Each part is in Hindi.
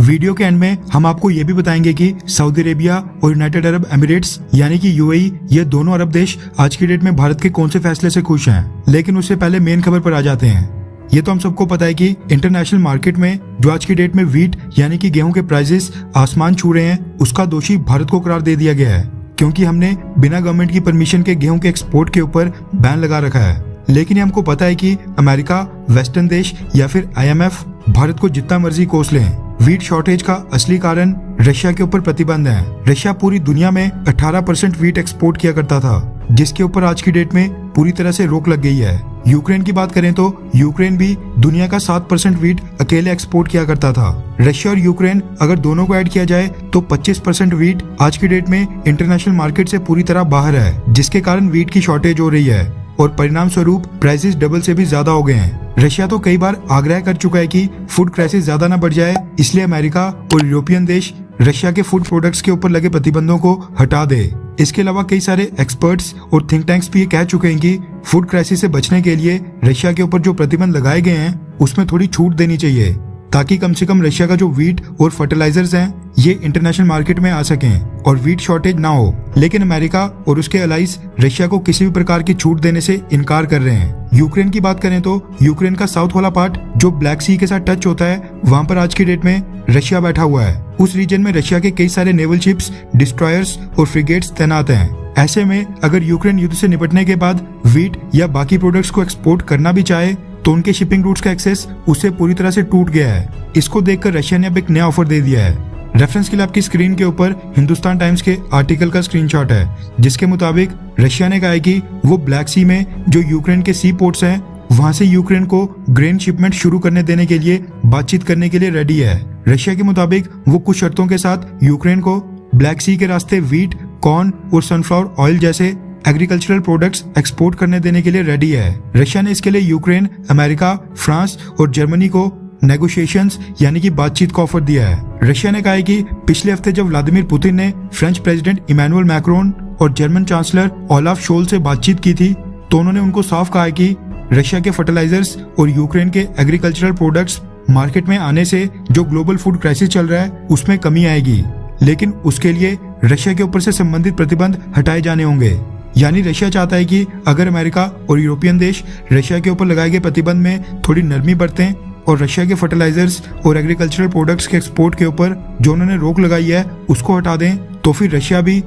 वीडियो के एंड में हम आपको ये भी बताएंगे कि सऊदी अरेबिया और यूनाइटेड अरब एमिरेट्स यानी कि यूएई, ये दोनों अरब देश आज की डेट में भारत के कौन से फैसले से खुश हैं। लेकिन उससे पहले मेन खबर पर आ जाते हैं। ये तो हम सबको पता है कि इंटरनेशनल मार्केट में जो आज की डेट में व्हीट यानी कि गेहूं के प्राइसेस आसमान छू रहे हैं, उसका दोषी भारत को करार दे दिया गया है, क्योंकि हमने बिना गवर्नमेंट की परमिशन के गेहूं के एक्सपोर्ट के ऊपर बैन लगा रखा है। लेकिन ये हमको पता है कि अमेरिका, वेस्टर्न देश या फिर IMF भारत को जितना मर्जी कोस लें, व्हीट शॉर्टेज का असली कारण रशिया के ऊपर प्रतिबंध है। रशिया पूरी दुनिया में 18% व्हीट एक्सपोर्ट किया करता था, जिसके ऊपर आज की डेट में पूरी तरह से रोक लग गई है। यूक्रेन की बात करें तो यूक्रेन भी दुनिया का 7% व्हीट अकेले एक्सपोर्ट किया करता था। रशिया और यूक्रेन अगर दोनों को ऐड किया जाए तो 25% व्हीट आज की डेट में इंटरनेशनल मार्केट से पूरी तरह बाहर है, जिसके कारण व्हीट की शॉर्टेज हो रही है और परिणाम स्वरूप प्राइसेस डबल से भी ज्यादा हो गए हैं। रशिया तो कई बार आग्रह कर चुका है कि फूड क्राइसिस ज्यादा न बढ़ जाए, इसलिए अमेरिका और यूरोपियन देश रशिया के फूड प्रोडक्ट्स के ऊपर लगे प्रतिबंधों को हटा दे। इसके अलावा कई सारे एक्सपर्ट्स और थिंक टैंक्स भी ये कह चुके हैं कि फूड क्राइसिस से बचने के लिए रशिया के ऊपर जो प्रतिबंध लगाए गए हैं उसमें थोड़ी छूट देनी चाहिए, ताकि कम से कम रशिया का जो व्हीट और फर्टिलाइजर्स हैं ये इंटरनेशनल मार्केट में आ सकें और व्हीट शॉर्टेज ना हो। लेकिन अमेरिका और उसके अलाइज रशिया को किसी भी प्रकार की छूट देने से इनकार कर रहे हैं। यूक्रेन की बात करें तो यूक्रेन का साउथ वाला पार्ट जो ब्लैक सी के साथ टच होता है, वहाँ पर आज की डेट में रशिया बैठा हुआ है। उस रीजन में रशिया के कई सारे नेवल शिप्स, डिस्ट्रॉयर्स और फ्रिगेट्स तैनात हैं। ऐसे में अगर यूक्रेन युद्ध से निपटने के बाद व्हीट या बाकी प्रोडक्ट्स को एक्सपोर्ट करना भी चाहे तो उनके शिपिंग रूट्स का एक्सेस उससे पूरी तरह से टूट गया है। इसको देखकर रशिया ने अब एक नया ऑफर दे दिया है। रेफरेंस के लिए आपकी स्क्रीन के ऊपर हिंदुस्तान टाइम्स के आर्टिकल का स्क्रीनशॉट है, जिसके मुताबिक रशिया ने कहा है कि वो ब्लैक सी में जो यूक्रेन के सी पोर्ट्स हैं वहां से यूक्रेन को ग्रेन शिपमेंट शुरू करने देने के लिए बातचीत करने के लिए रेडी है। रशिया के मुताबिक वो कुछ शर्तों के साथ यूक्रेन को ब्लैक सी के रास्ते व्हीट, कॉर्न और सनफ्लावर ऑयल जैसे एग्रीकल्चरल प्रोडक्ट्स एक्सपोर्ट करने देने के लिए रेडी है। रशिया ने इसके लिए यूक्रेन, अमेरिका, फ्रांस और जर्मनी को नेगोशिएशंस यानी कि बातचीत का ऑफर दिया है। रशिया ने कहा है कि पिछले हफ्ते जब व्लादिमीर पुतिन ने फ्रेंच प्रेसिडेंट इमैनुअल मैक्रोन और जर्मन चांसलर ओलाफ शोल्ज से बातचीत की थी, तो उन्होंने उनको साफ कहा है कि रशिया के फर्टिलाइजर्स और यूक्रेन के एग्रीकल्चरल प्रोडक्ट्स मार्केट में आने से जो ग्लोबल फूड क्राइसिस चल रहा है उसमें कमी आएगी, लेकिन उसके लिए रशिया के ऊपर से संबंधित प्रतिबंध हटाए जाने होंगे। यानी रशिया चाहता है कि अगर अमेरिका और यूरोपियन देश रशिया के ऊपर लगाए गए प्रतिबंध में थोड़ी नरमी बरतें और रशिया के फर्टिलाइजर्स और एग्रीकल्चरल प्रोडक्ट्स के एक्सपोर्ट के ऊपर जो उन्होंने रोक लगाई है उसको हटा दें, तो फिर रशिया भी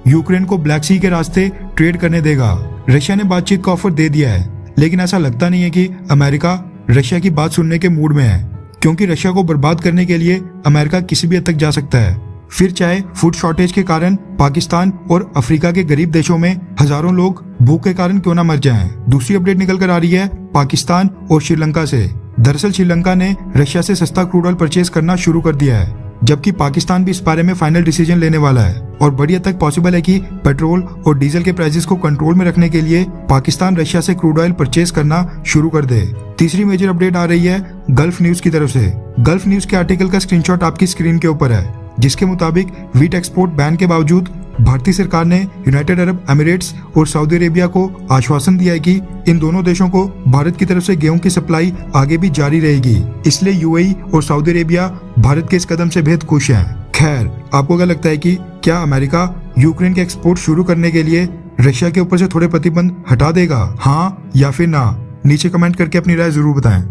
यूक्रेन को ब्लैक सी के रास्ते ट्रेड करने देगा। रशिया ने बातचीत का ऑफर दे दिया है, लेकिन ऐसा लगता नहीं है कि अमेरिका रशिया की बात सुनने के मूड में है, क्योंकि रशिया को बर्बाद करने के लिए अमेरिका किसी भी हद तक जा सकता है। फिर चाहे फूड शॉर्टेज के कारण पाकिस्तान और अफ्रीका के गरीब देशों में हजारों लोग भूख के कारण क्यों ना मर जाएं। दूसरी अपडेट निकल कर आ रही है पाकिस्तान और श्रीलंका से। दरअसल श्रीलंका ने रशिया से सस्ता क्रूड ऑयल परचेज करना शुरू कर दिया है, जबकि पाकिस्तान भी इस बारे में फाइनल डिसीजन लेने वाला है और बड़ी हद तक पॉसिबल है कि पेट्रोल और डीजल के प्राइसेस को कंट्रोल में रखने के लिए पाकिस्तान रशिया से क्रूड ऑयल परचेज करना शुरू कर दे। तीसरी मेजर अपडेट आ रही है गल्फ न्यूज की तरफ से। गल्फ न्यूज के आर्टिकल का स्क्रीनशॉट आपकी स्क्रीन के ऊपर है, जिसके मुताबिक व्हीट एक्सपोर्ट बैन के बावजूद भारतीय सरकार ने यूनाइटेड अरब एमिरेट्स और सऊदी अरेबिया को आश्वासन दिया है कि इन दोनों देशों को भारत की तरफ से गेहूं की सप्लाई आगे भी जारी रहेगी। इसलिए यूएई और सऊदी अरेबिया भारत के इस कदम से बेहद खुश हैं। खैर, आपको क्या लगता है कि क्या अमेरिका यूक्रेन के एक्सपोर्ट शुरू करने के लिए रशिया के ऊपर से थोड़े प्रतिबंध हटा देगा, हाँ या फिर ना? नीचे कमेंट करके अपनी राय जरूर बताएं।